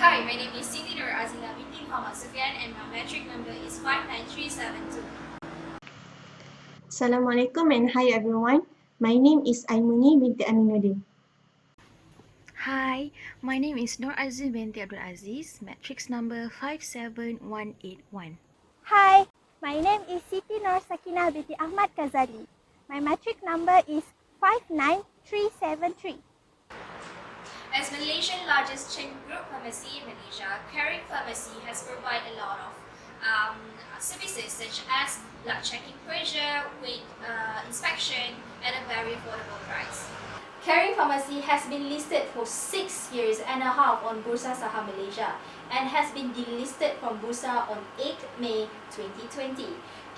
Hi, my name is SITI or AZILA binti Muhammad SUFIAN and my metric number is 59372. Assalamualaikum and hi everyone. My name is AIMUNI binti AMINUDDIN. Hi, my name is Nur Azim binti Abdul Aziz, matrix number 57181. Hi, my name is Siti Nur SAKINAH binti AHMAD GHAZALI. My matric number is 59373. As Malaysia's largest chain group pharmacy in Malaysia, Caring Pharmacy has provided a lot of services such as blood checking pressure, weight inspection, at a very affordable price. Caring Pharmacy has been listed for 6 years and a half on Bursa Saham Malaysia and has been delisted from Bursa on 8 May 2020.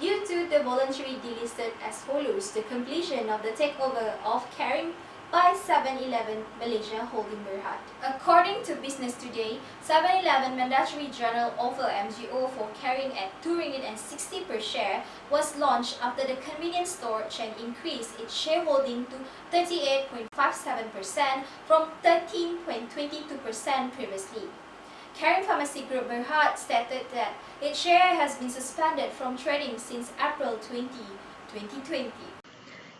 Due to the voluntary delisted as follows, the completion of the takeover of Caring by 7-Eleven Malaysia Holding Berhad. According to Business Today, 7-Eleven mandatory general offer MGO for Caring at RM2.60 per share was launched after the convenience store chain increased its shareholding to 38.57% from 13.22% previously. Caring Pharmacy Group Berhad stated that its share has been suspended from trading since April 2020.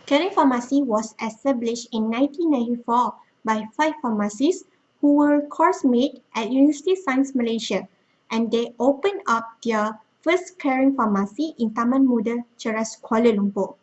Caring Pharmacy was established in 1994 by 5 pharmacists who were course mates at University Malaysia, and they opened up their first Caring Pharmacy in Taman Muda Ceras, Kuala Lumpur.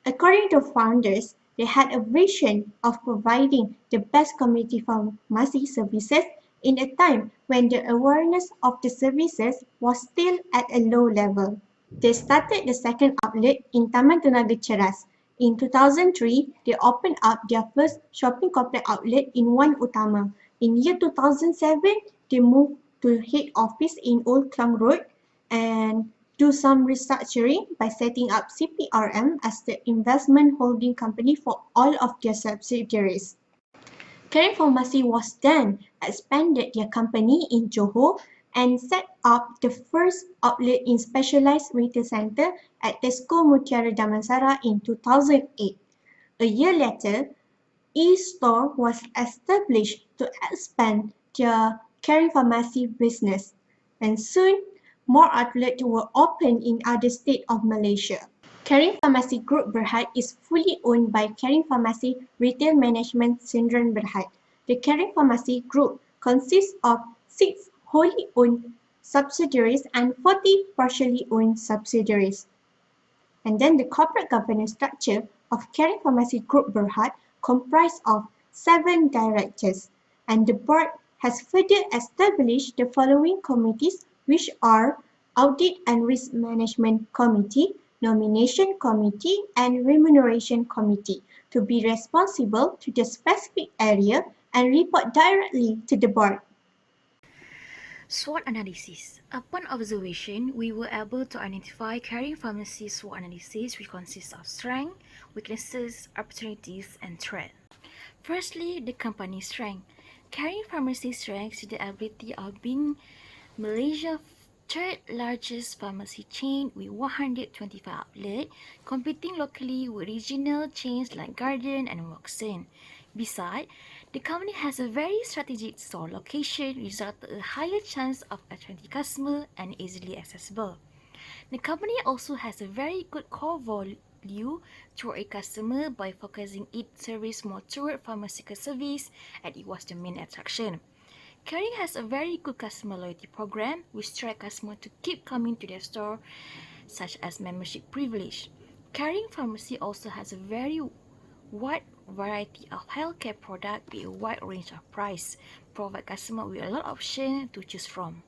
According to founders, they had a vision of providing the best community pharmacy services in a time when the awareness of the services was still at a low level. They started the second outlet in Taman Tenaga Ceras. In 2003, they opened up their first shopping complex outlet in Wan Utama. In year 2007, they moved to head office in Old Klang Road and do some restructuring by setting up CPRM as the investment holding company for all of their subsidiaries. Caring Pharmacy was then expanded their company in Johor and set up the first outlet in specialized retail centre at Tesco Mutiara Damansara in 2008. A year later, e-store was established to expand their Caring Pharmacy business, and soon more outlets were opened in other states of Malaysia. Caring Pharmacy Group Berhad is fully owned by Caring Pharmacy Retail Management Sdn Berhad. The Caring Pharmacy Group consists of 6 wholly owned subsidiaries and 40 partially owned subsidiaries. And then the corporate governance structure of Caring Pharmacy Group Berhad comprised of 7 directors, and the board has further established the following committees, which are Audit and Risk Management Committee, Nomination Committee, and Remuneration Committee, to be responsible to the specific area and report directly to the board. SWOT analysis. Upon observation, we were able to identify Caring Pharmacy SWOT analysis, which consists of strengths, weaknesses, opportunities, and threats. Firstly, the company's strength. Caring Pharmacy's strength is the ability of being Malaysia's third largest pharmacy chain with 125 outlets, competing locally with regional chains like Guardian and Watson. Besides, the company has a very strategic store location, resulting in a higher chance of attracting customers and easily accessible. The company also has a very good core value toward a customer by focusing its service more toward pharmaceutical service, and it was the main attraction. Caring has a very good customer loyalty program which drives customers to keep coming to their store, such as membership privilege. Caring Pharmacy also has a very wide variety of healthcare products with a wide range of price, provide customers with a lot of options to choose from.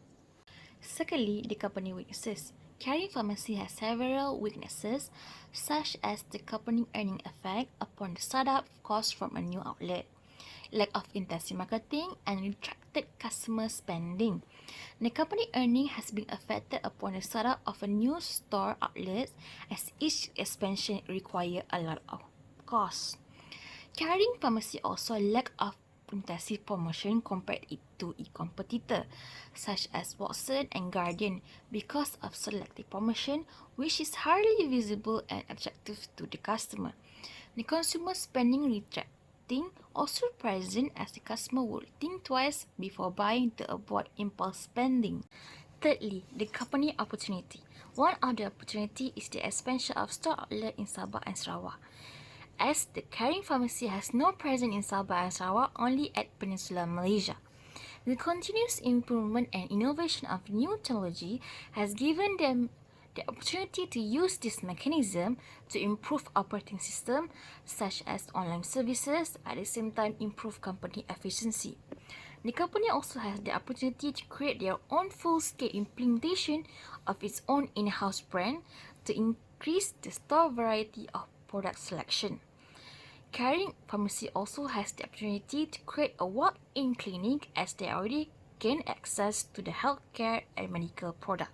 Secondly, the company weaknesses. Caring Pharmacy has several weaknesses, such as the company earning effect upon the startup cost from a new outlet, lack of intensive marketing, and retracted customer spending. The company earning has been affected upon the startup of a new store outlet, as each expansion requires a lot of cost. Caring Pharmacy also lack of intensive promotion compared to its competitor, such as Watson and Guardian, because of selective promotion, which is hardly visible and attractive to the customer. The consumer spending retracted marketing also present as the customer would think twice before buying to avoid impulse spending. Thirdly, the company opportunity. One of the opportunity is the expansion of store outlet in Sabah and Sarawak. As the Caring Pharmacy has no presence in Sabah and Sarawak, only at Peninsular Malaysia. The continuous improvement and innovation of new technology has given them the opportunity to use this mechanism to improve operating system such as online services, at the same time improve company efficiency. The company also has the opportunity to create their own full-scale implementation of its own in-house brand to increase the store variety of product selection. Caring Pharmacy also has the opportunity to create a walk-in clinic as they already gain access to the healthcare and medical product.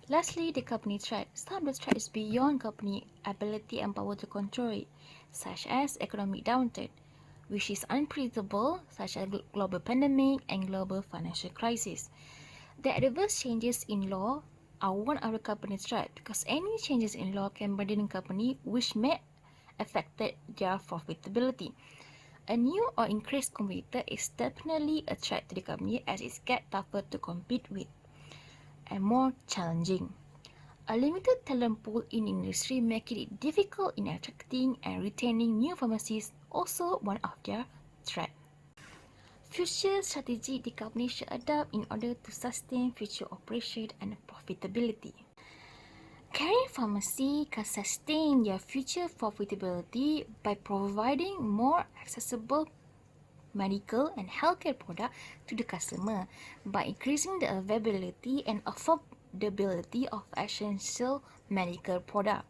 Lastly, the company threat. Some of the threat is beyond company ability and power to control it, such as economic downturn, which is unpredictable, such as global pandemic and global financial crisis. The adverse changes in law are one of the company's threat because any changes in law can burden the company which may affect their profitability. A new or increased competitor is definitely a threat to the company as it gets tougher to compete with and more challenging. A limited talent pool in industry making it difficult in attracting and retaining new pharmacies, also one of their threats. Future strategy the company should adopt in order to sustain future operation and profitability. Caring Pharmacy can sustain their future profitability by providing more accessible medical and healthcare product to the customer by increasing the availability and affordability of essential medical product.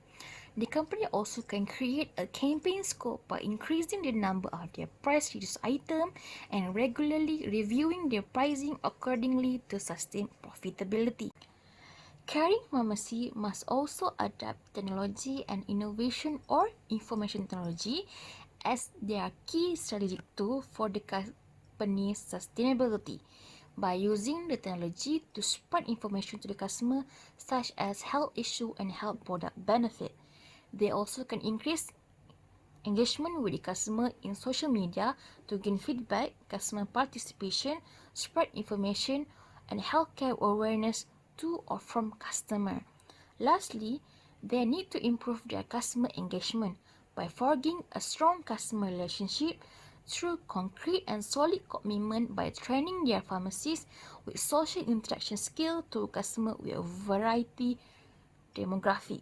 The company also can create a campaign scope by increasing the number of their price reduced items and regularly reviewing their pricing accordingly to sustain profitability. Caring Pharmacy must also adapt technology and innovation or information technology as their key strategic tool for the company's sustainability by using the technology to spread information to the customer such as health issue and health product benefit. They also can increase engagement with the customer in social media to gain feedback, customer participation, spread information, and healthcare awareness to or from customer. Lastly, they need to improve their customer engagement by forging a strong customer relationship through concrete and solid commitment by training their pharmacists with social interaction skill to customer with a variety demographic.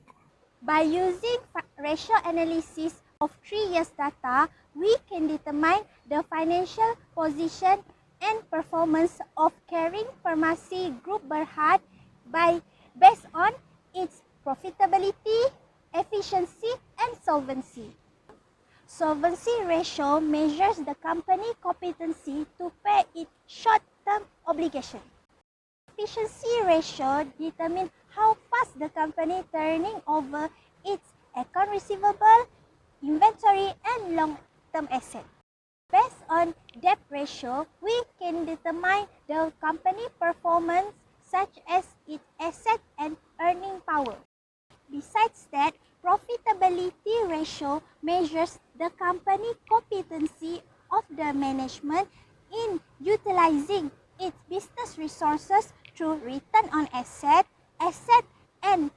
By using ratio analysis of 3 years data, we can determine the financial position and performance of Caring Pharmacy Group Berhad based on its profitability, efficiency, and solvency. Solvency ratio measures the company competency to pay its short-term obligation. Efficiency ratio determines how fast the company turning over its account receivable, inventory, and long-term asset. Based on debt ratio, we can determine the company performance such as its asset and earning power. Besides that, profitability ratio measures the company competency of the management in utilizing its business resources through return on asset and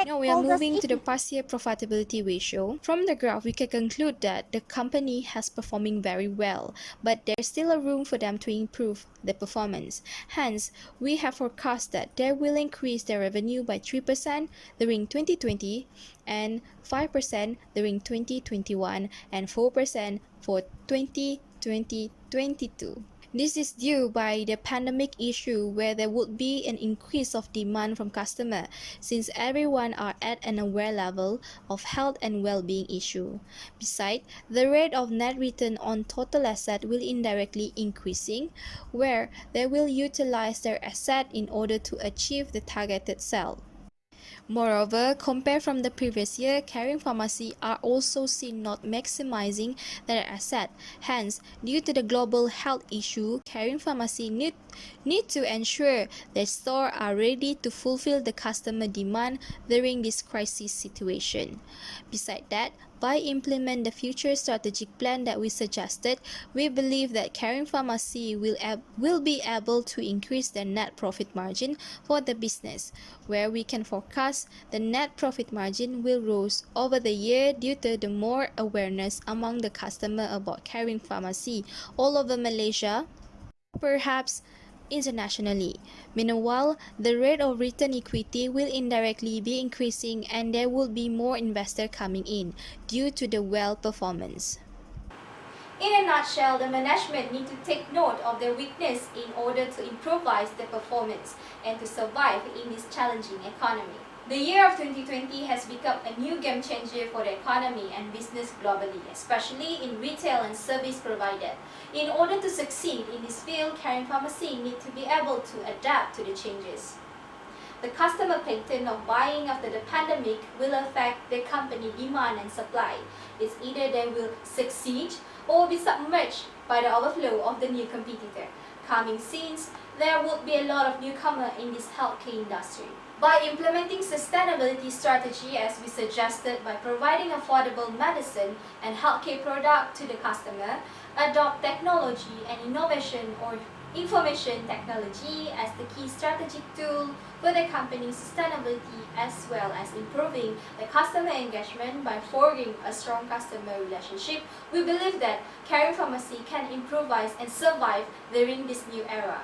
Now we are stakeholders' moving to the equity. past year profitability ratio. From the graph, we can conclude that the company has performing very well, but there's still a room for them to improve their performance. Hence, we have forecast that they will increase their revenue by 3% during 2020 and 5% during 2021 and 4% for 2022. This is due by the pandemic issue where there would be an increase of demand from customer since everyone are at an aware level of health and well-being issue. Besides, the rate of net return on total asset will indirectly increasing where they will utilize their asset in order to achieve the targeted sale. Moreover, compared from the previous year, Caring Pharmacy are also seen not maximizing their asset. Hence, due to the global health issue, Caring Pharmacy need to ensure their stores are ready to fulfill the customer demand during this crisis situation. Besides that, By implement the future strategic plan that we suggested, we believe that Caring Pharmacy will be able to increase the net profit margin for the business, where we can forecast the net profit margin will rise over the year due to the more awareness among the customer about Caring Pharmacy all over Malaysia, perhaps internationally. Meanwhile, the rate of return equity will indirectly be increasing and there will be more investors coming in due to the well performance. In a nutshell, the management need to take note of their weakness in order to improvise their performance and to survive in this challenging economy. The year of 2020 has become a new game changer for the economy and business globally, especially in retail and service provider. In order to succeed in this field, Caring Pharmacy need to be able to adapt to the changes. The customer pattern of buying after the pandemic will affect the company demand and supply. It's either they will succeed or be submerged by the overflow of the new competitor. Coming since there would be a lot of newcomer in this healthcare industry. By implementing sustainability strategy as we suggested by providing affordable medicine and healthcare product to the customer, adopt technology and innovation or information technology as the key strategic tool for the company's sustainability as well as improving the customer engagement by forging a strong customer relationship, we believe that Caring Pharmacy can improvise and survive during this new era.